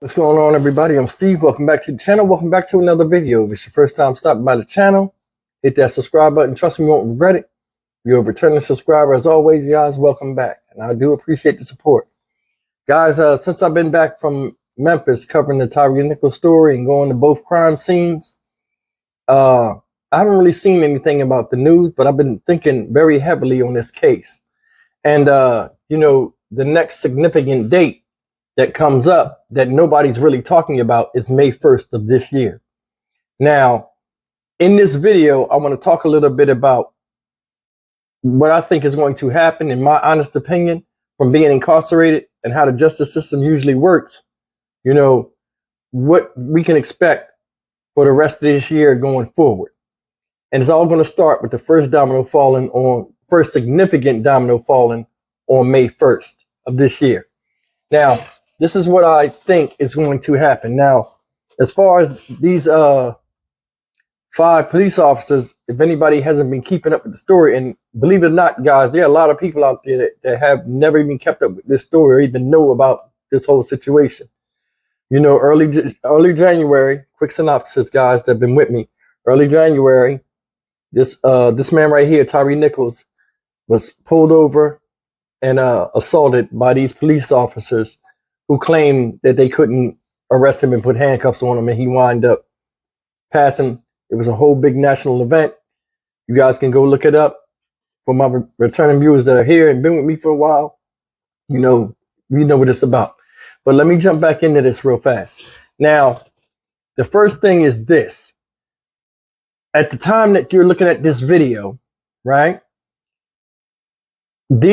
What's going on, everybody? I'm Steve. Welcome back to the channel. Welcome back to another video. If it's your first time stopping by the channel, hit that subscribe button. Trust me, you won't regret it. If you're a returning subscriber, as always, you guys, welcome back. And I do appreciate the support. Guys, since I've been back from Memphis covering the Tyre Nichols story and going to both crime scenes, I haven't really seen anything about the news, but I've been thinking very heavily on this case. And, the next significant date that comes up that nobody's really talking about is May 1st of this year. Now, in this video, I want to talk a little bit about what I think is going to happen, in my honest opinion, from being incarcerated and how the justice system usually works. What we can expect for the rest of this year going forward. And it's all going to start with the first significant domino falling on May 1st of this year. Now, this is what I think is going to happen. Now, as far as these 5 police officers, if anybody hasn't been keeping up with the story, and believe it or not, guys, there are a lot of people out there that have never even kept up with this story or even know about this whole situation. Early January, quick synopsis, guys that have been with me. Early January, this man right here, Tyre Nichols, was pulled over and assaulted by these police officers who claimed that they couldn't arrest him and put handcuffs on him, and he wound up passing. It was a whole big national event. You guys can go look it up. For my returning viewers that are here and been with me for a while, you know what it's about. But let me jump back into this real fast. Now, the first thing is this. At the time that you're looking at this video, right?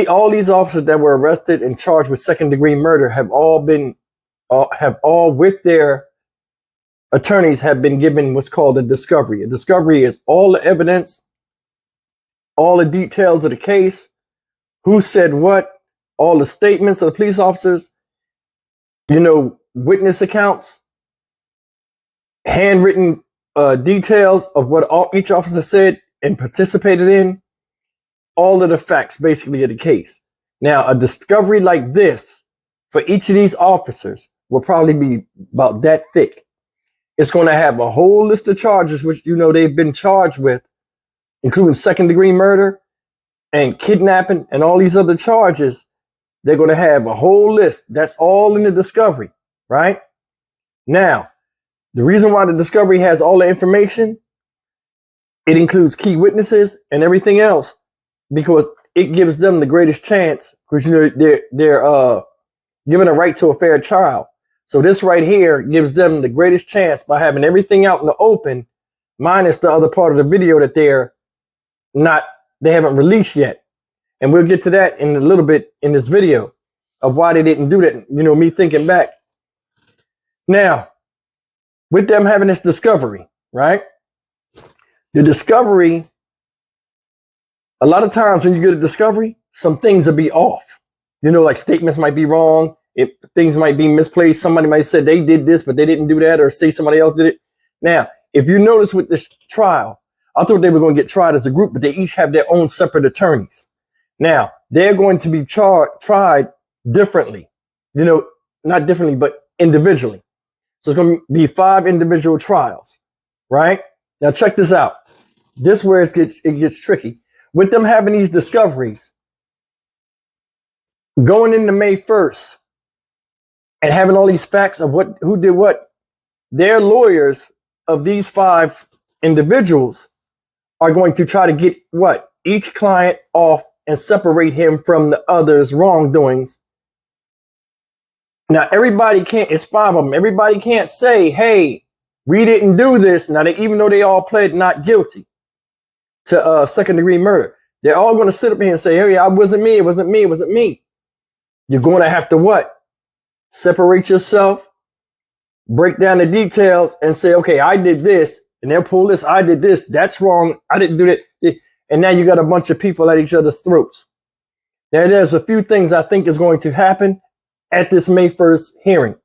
All these officers that were arrested and charged with second-degree murder have all with their attorneys have been given what's called a discovery. A discovery is all the evidence, all the details of the case, who said what, all the statements of the police officers, witness accounts, handwritten details of what each officer said and participated in. All of the facts basically of the case. Now, a discovery like this for each of these officers will probably be about that thick. It's going to have a whole list of charges, which they've been charged with, including second-degree murder and kidnapping and all these other charges. They're going to have a whole list. That's all in the discovery, right? Now, the reason why the discovery has all the information, it includes key witnesses and everything else, because it gives them the greatest chance, because they're given a right to a fair trial. So this right here gives them the greatest chance by having everything out in the open, minus the other part of the video that they haven't released yet. And we'll get to that in a little bit in this video of why they didn't do that. Me thinking back. Now, with them having this discovery, right? The discovery, a lot of times when you get a discovery, some things will be off. Like statements might be wrong. Things might be misplaced. Somebody might say they did this, but they didn't do that, or say somebody else did it. Now, if you notice with this trial, I thought they were going to get tried as a group, but they each have their own separate attorneys. Now, they're going to be tried differently. Not differently, but individually. So it's going to be 5 individual trials, right? Now, check this out. This is where it gets tricky. With them having these discoveries, going into May 1st and having all these facts of who did what, their lawyers of these 5 individuals are going to try to get each client off and separate him from the others' wrongdoings. Now, it's 5 of them. Everybody can't say, hey, we didn't do this. Now, even though they all pled not guilty to second-degree murder, they're all going to sit up here and say, hey, it wasn't me, it wasn't me, it wasn't me. You're going to have to separate yourself, break down the details, and say, okay, I did this, and they'll pull this, I did this, that's wrong, I didn't do that. And now you got a bunch of people at each other's throats. Now, there's a few things I think is going to happen at this May 1st hearing.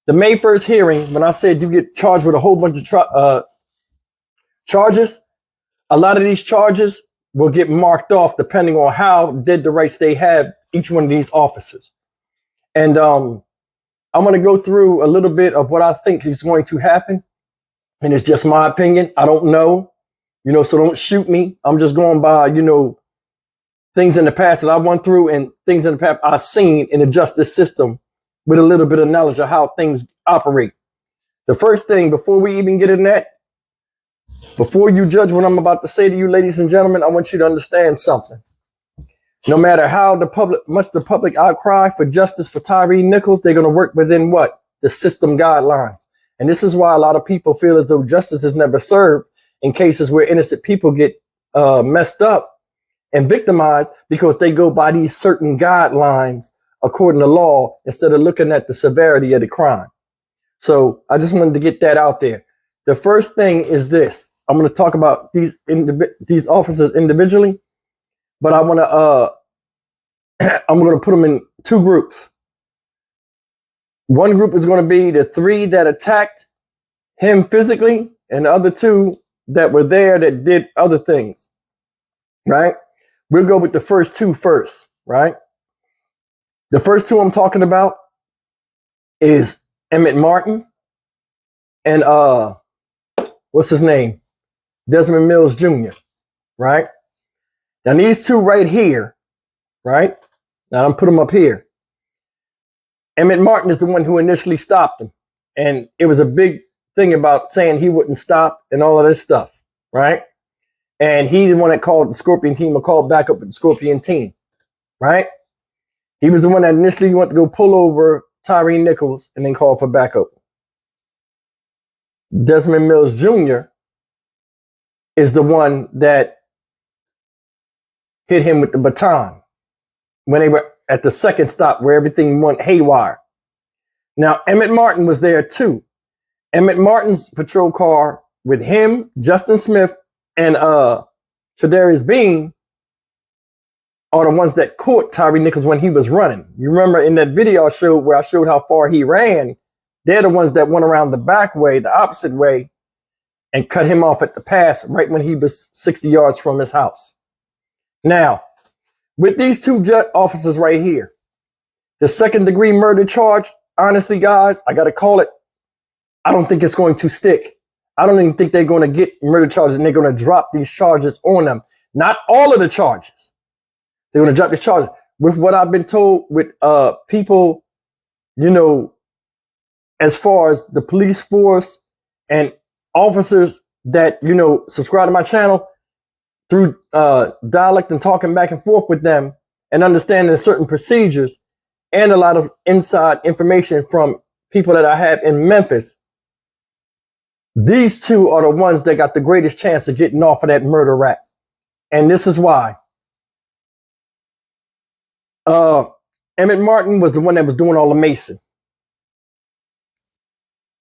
The May 1st hearing, when I said you get charged with a whole bunch of charges, a lot of these charges will get marked off depending on how dead the rights they have, each one of these officers. And I'm going to go through a little bit of what I think is going to happen. And it's just my opinion. I don't know, so don't shoot me. I'm just going by, things in the past that I went through and things in the past I've seen in the justice system with a little bit of knowledge of how things operate. The first thing, before we even get in that, before you judge what I'm about to say to you, ladies and gentlemen, I want you to understand something. No matter how much the public outcry for justice for Tyre Nichols, they're going to work within what? The system guidelines. And this is why a lot of people feel as though justice is never served in cases where innocent people get messed up and victimized, because they go by these certain guidelines according to law instead of looking at the severity of the crime. So I just wanted to get that out there. The first thing is this. I'm going to talk about these officers individually, but I'm going to put them in two groups. One group is going to be the 3 that attacked him physically, and the other 2 that were there that did other things, right? We'll go with the first 2 first, right? The first 2 I'm talking about is Emmett Martin and what's his name? Desmond Mills Jr., right? Now these 2 right here, right? Now I'm put them up here. Emmett Martin is the one who initially stopped him. And it was a big thing about saying he wouldn't stop and all of this stuff, right? And he the one that called the Scorpion team or called back up with the Scorpion team, right? He was the one that initially went to go pull over Tyre Nichols and then call for backup. Desmond Mills Jr. is the one that hit him with the baton when they were at the second stop where everything went haywire. Now, Emmett Martin was there too. Emmett Martin's patrol car with him, Justin Smith, and Shadarius Bean are the ones that caught Tyre Nichols when he was running. You remember in that video I showed where I showed how far he ran, they're the ones that went around the back way, the opposite way, and cut him off at the pass right when he was 60 yards from his house. Now, with these 2 officers right here, the second-degree murder charge, honestly, guys, I got to call it, I don't think it's going to stick. I don't even think they're going to get murder charges and they're going to drop these charges on them. Not all of the charges. They're going to drop these charges. With what I've been told with people, as far as the police force and officers that, subscribe to my channel through dialect and talking back and forth with them and understanding certain procedures and a lot of inside information from people that I have in Memphis. These 2 are the ones that got the greatest chance of getting off of that murder rap. And this is why. Emmett Martin was the one that was doing all the macing.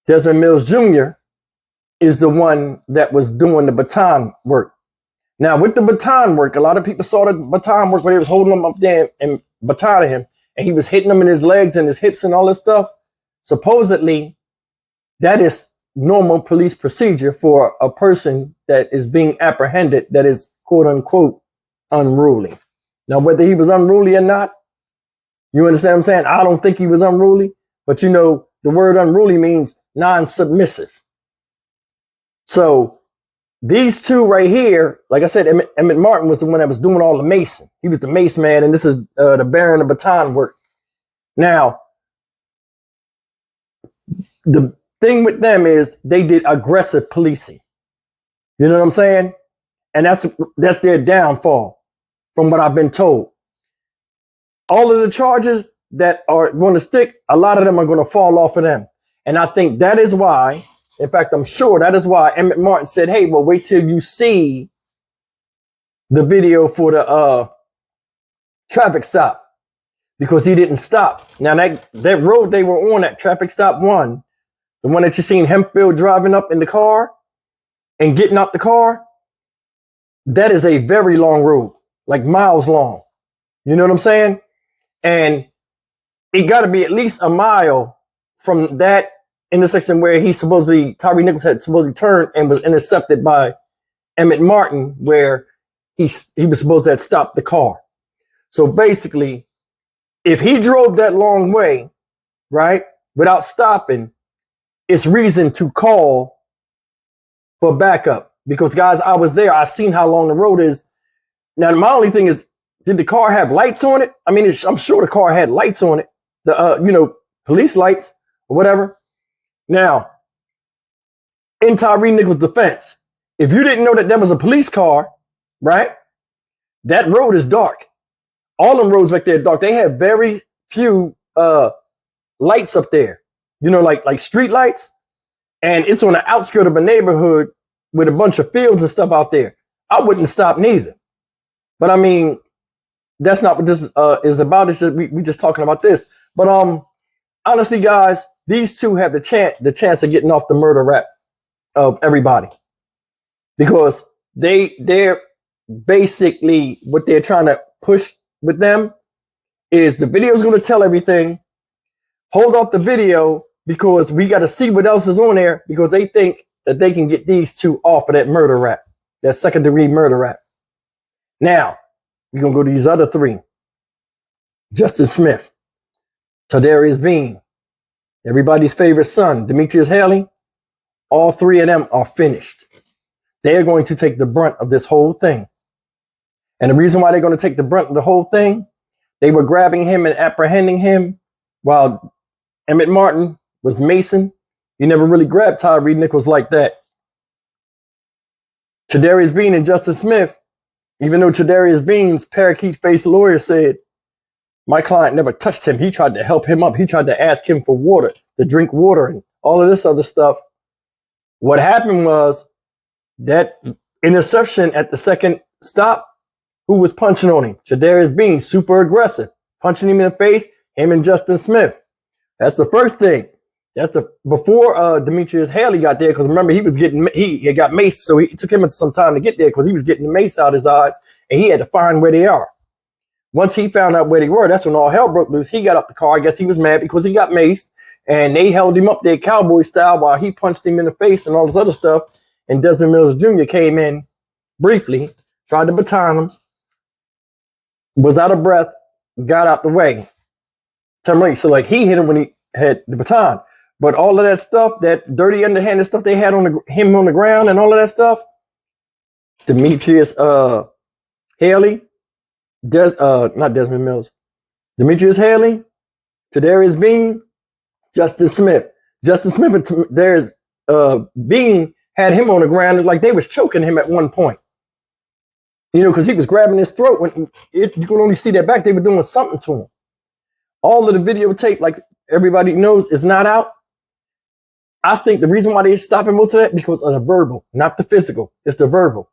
Desmond Mills Jr. is the one that was doing the baton work. Now, with the baton work, a lot of people saw the baton work where they was holding him up there and batoning him, and he was hitting him in his legs and his hips and all this stuff. Supposedly, that is normal police procedure for a person that is being apprehended that is quote unquote unruly. Now, whether he was unruly or not, you understand what I'm saying? I don't think he was unruly, but the word unruly means non-submissive. So these 2 right here, like I said, Emmett Martin was the one that was doing all the macing. He was the mace man, and this is the bearing the baton work. Now, the thing with them is they did aggressive policing. You know what I'm saying? And that's their downfall, from what I've been told. All of the charges that are going to stick, a lot of them are going to fall off of them. And I think that is why, in fact, I'm sure that is why Emmett Martin said, hey, well, wait till you see the video for the traffic stop, because he didn't stop. Now, that road they were on, that traffic stop 1, the one that you seen Hempfield driving up in the car and getting out the car, that is a very long road, like miles long. You know what I'm saying? And it got to be at least a mile from that intersection where Tyre Nichols had supposedly turned and was intercepted by Emmett Martin, where he was supposed to have stopped the car. So basically, if he drove that long way, right, without stopping, it's reason to call for backup. Because guys, I was there. I seen how long the road is. Now, my only thing is, did the car have lights on it? I mean, I'm sure the car had lights on it. The police lights or whatever. Now, in Tyre Nichols' defense, if you didn't know that was a police car, right? That road is dark. All them roads back there are dark. They have very few lights up there, like street lights. And it's on the outskirts of a neighborhood with a bunch of fields and stuff out there. I wouldn't stop neither. But I mean, that's not what this is about. It's just, we just talking about this. But honestly, guys, these two have the chance of getting off the murder rap of everybody, because they're basically, what they're trying to push with them is the video is going to tell everything. Hold off the video because we got to see what else is on there, because they think that they can get these two off of that murder rap, that second-degree murder rap. Now, we're going to go to these other three. Justin Smith, Tadarius Bean, everybody's favorite son, Demetrius Haley. All three of them are finished. They're going to take the brunt of this whole thing. And the reason why they're going to take the brunt of the whole thing, they were grabbing him and apprehending him while Emmett Martin was Mason. You never really grabbed Tyre Nichols like that. Tadarius Bean and Justin Smith, even though Tadarius Bean's parakeet-faced lawyer said, my client never touched him. He tried to help him up. He tried to ask him for water, to drink water and all of this other stuff. What happened was that interception at the second stop, who was punching on him? Tadarius Bean, super aggressive, punching him in the face, him and Justin Smith. That's the first thing. That's before Demetrius Haley got there, because remember, he got maced, so it took him some time to get there because he was getting the mace out of his eyes, and he had to find where they are. Once he found out where they were, that's when all hell broke loose. He got up the car. I guess he was mad because he got maced, and they held him up there cowboy style while he punched him in the face and all this other stuff. And Desmond Mills Jr. came in briefly, tried to baton him, was out of breath, got out the way. So like he hit him when he had the baton. But all of that stuff, that dirty underhanded stuff they had on him on the ground and all of that stuff, Demetrius Haley, not Desmond Mills, Demetrius Haley, Tadarius Bean, Justin Smith. Justin Smith and Tadarius Bean had him on the ground like they was choking him at one point. Because he was grabbing his throat. When you could only see that back, they were doing something to him. All of the videotape, like everybody knows, is not out. I think the reason why they're stopping most of that, because of the verbal, not the physical. It's the verbal.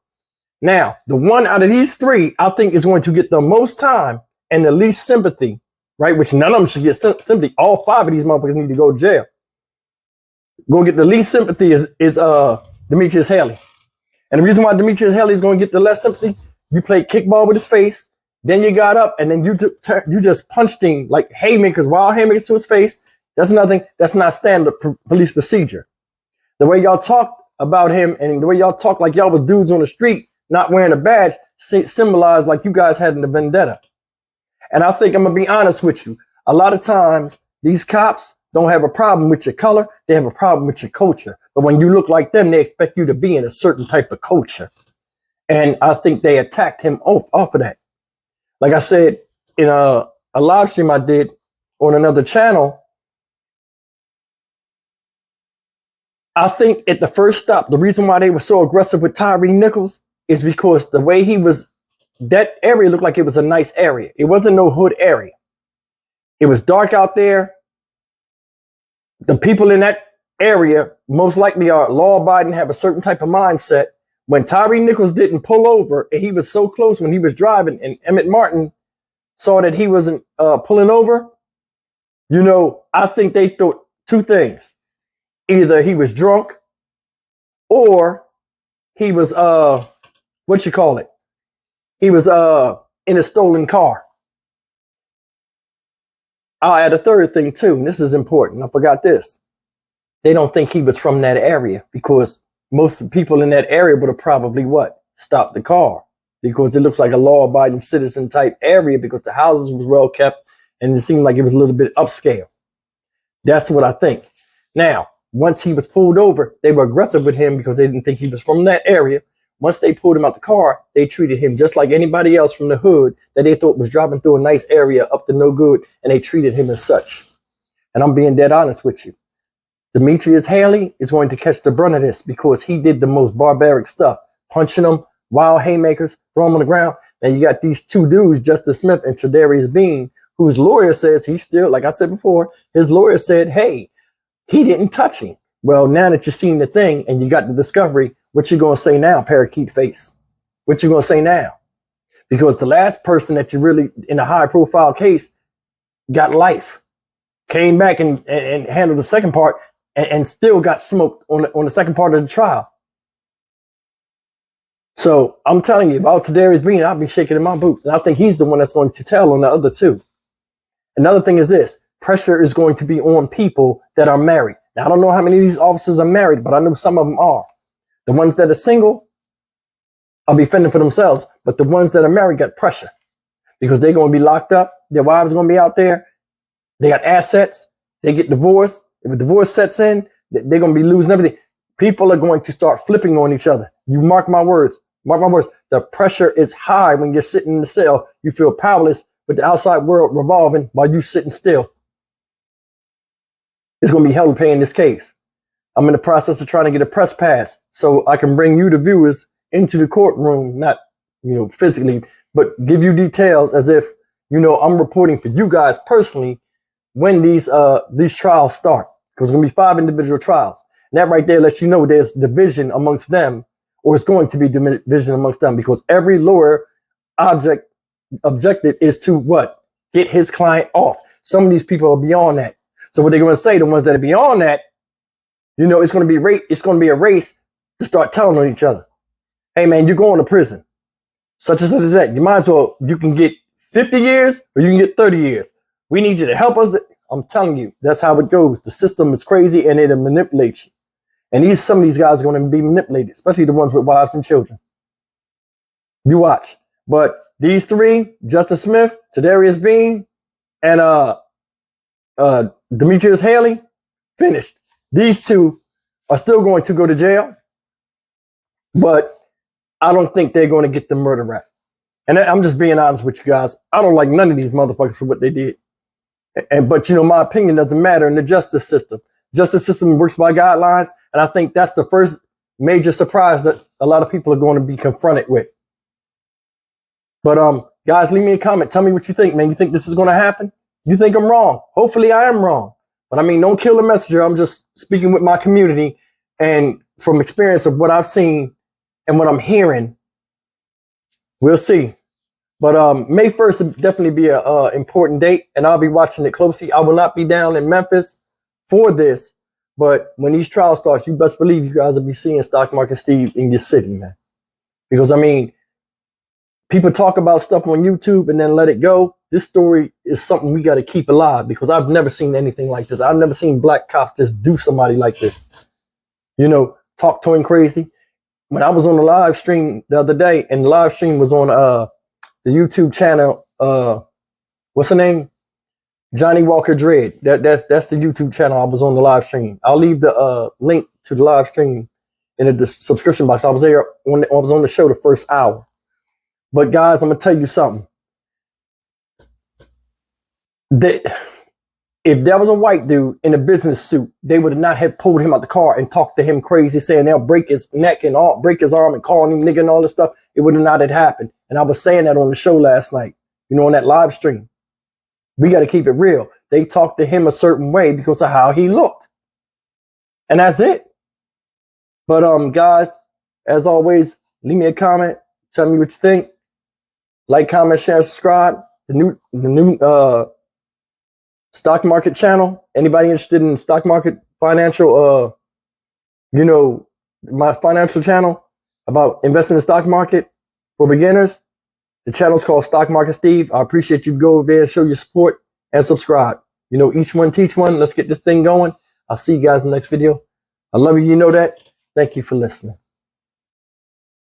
Now, the one out of these three, I think, is going to get the most time and the least sympathy, right? Which none of them should get sympathy. All five of these motherfuckers need to go to jail. Going to get the least sympathy is Demetrius Haley. And the reason why Demetrius Haley is going to get the less sympathy, you played kickball with his face, then you got up, and then you just punched him like haymakers, wild haymakers to his face. That's nothing. That's not standard police procedure. The way y'all talk about him and the way y'all talk like y'all was dudes on the street not wearing a badge symbolized like you guys had a vendetta. And I think I'm going to be honest with you. A lot of times, these cops don't have a problem with your color. They have a problem with your culture. But when you look like them, they expect you to be in a certain type of culture. And I think they attacked him off of that. Like I said, in a live stream I did on another channel, I think at the first stop, the reason why they were so aggressive with Tyre Nichols is because the way he was, that area looked like it was a nice area. It wasn't no hood area. It was dark out there. The people in that area most likely are law-abiding, have a certain type of mindset. When Tyre Nichols didn't pull over, and he was so close when he was driving, and Emmett Martin saw that he wasn't pulling over, I think they thought two things. Either he was drunk or he was, he was in a stolen car. I'll add a third thing too, and this is important. I forgot this. They don't think he was from that area, because most of the people in that area would have probably stopped the car, because it looks like a law-abiding citizen type area, because the houses was well kept and it seemed like it was a little bit upscale. That's what I think. Now, once he was pulled over, they were aggressive with him because they didn't think he was from that area. Once they pulled him out the car, they treated him just like anybody else from the hood that they thought was driving through a nice area up to no good, and they treated him as such. And I'm being dead honest with you. Demetrius Haley is going to catch the brunt of this because he did the most barbaric stuff, punching them, wild haymakers, throw them on the ground. Now you got these two dudes, Justice Smith and Tredarius Bean, whose lawyer says he's still, like I said before, his lawyer said, hey, he didn't touch him. Well, now that you've seen the thing and you got the discovery, what you gonna say now, parakeet face? What you gonna say now? Because the last person that you really, in a high profile case, got life, came back and handled the second part and still got smoked on the second part of the trial. So I'm telling you, if I was Darius Bean, I'd be shaking in my boots. And I think he's the one that's going to tell on the other two. Another thing is this, pressure is going to be on people that are married. Now, I don't know how many of these officers are married, but I know some of them are. The ones that are single are be fending for themselves, but the ones that are married got pressure because they're going to be locked up. Their wives are going to be out there. They got assets. They get divorced. If a divorce sets in, they're going to be losing everything. People are going to start flipping on each other. You mark my words. Mark my words. The pressure is high when you're sitting in the cell. You feel powerless, but the outside world revolving while you sitting still. It's going to be hell to pay in this case. I'm in the process of trying to get a press pass so I can bring you, the viewers, into the courtroom, not, physically, but give you details as if, I'm reporting for you guys personally when these trials start. Because it's going to be 5 individual trials. And that right there lets you know there's division amongst them, or it's going to be division amongst them, because every lawyer objective is to what? Get his client off. Some of these people are beyond that. So what they're going to say, the ones that are beyond that, it's going to be a race to start telling on each other. Hey man, you're going to prison. Such and such as that. You might as well, you can get 50 years or you can get 30 years. We need you to help us. I'm telling you, that's how it goes. The system is crazy and it'll manipulate you. And some of these guys are going to be manipulated, especially the ones with wives and children. You watch. But these three, Justice Smith, Tredarius Bean, and Demetrius Haley, finished. These two are still going to go to jail, but I don't think they're going to get the murder rap. And I'm just being honest with you guys. I don't like none of these motherfuckers for what they did. But my opinion doesn't matter in the justice system. Justice system works by guidelines, and I think that's the first major surprise that a lot of people are going to be confronted with. But guys, leave me a comment. Tell me what you think, man. You think this is going to happen? You think I'm wrong? Hopefully I am wrong. But don't kill the messenger. I'm just speaking with my community and from experience of what I've seen and what I'm hearing. We'll see. But May 1st will definitely be an important date, and I'll be watching it closely. I will not be down in Memphis for this, but when these trials start, you best believe you guys will be seeing Stock Market Steve in your city, man. Because, people talk about stuff on YouTube and then let it go. This story is something we got to keep alive because I've never seen anything like this. I've never seen black cops just do somebody like this. Talk to him crazy. When I was on the live stream the other day, and the live stream was on the YouTube channel, what's her name? Johnnie Walker Dread. That's the YouTube channel I was on the live stream. I'll leave the link to the live stream in the subscription box. I was there when I was on the show the first hour. But guys, I'm gonna tell you something. If there was a white dude in a business suit, they would not have pulled him out the car and talked to him crazy, saying they'll break his neck and break his arm and calling him nigga and all this stuff. It would not have happened. And I was saying that on the show last night, on that live stream. We got to keep it real. They talked to him a certain way because of how he looked. And that's it. But guys, as always, leave me a comment. Tell me what you think. Like, comment, share, subscribe. The new stock market channel. Anybody interested in stock market financial, my financial channel about investing in the stock market for beginners. The channel's called Stock Market Steve. I appreciate you. Go over there and show your support and subscribe. Each one teach one. Let's get this thing going. I'll see you guys in the next video. I love you. You know that. Thank you for listening.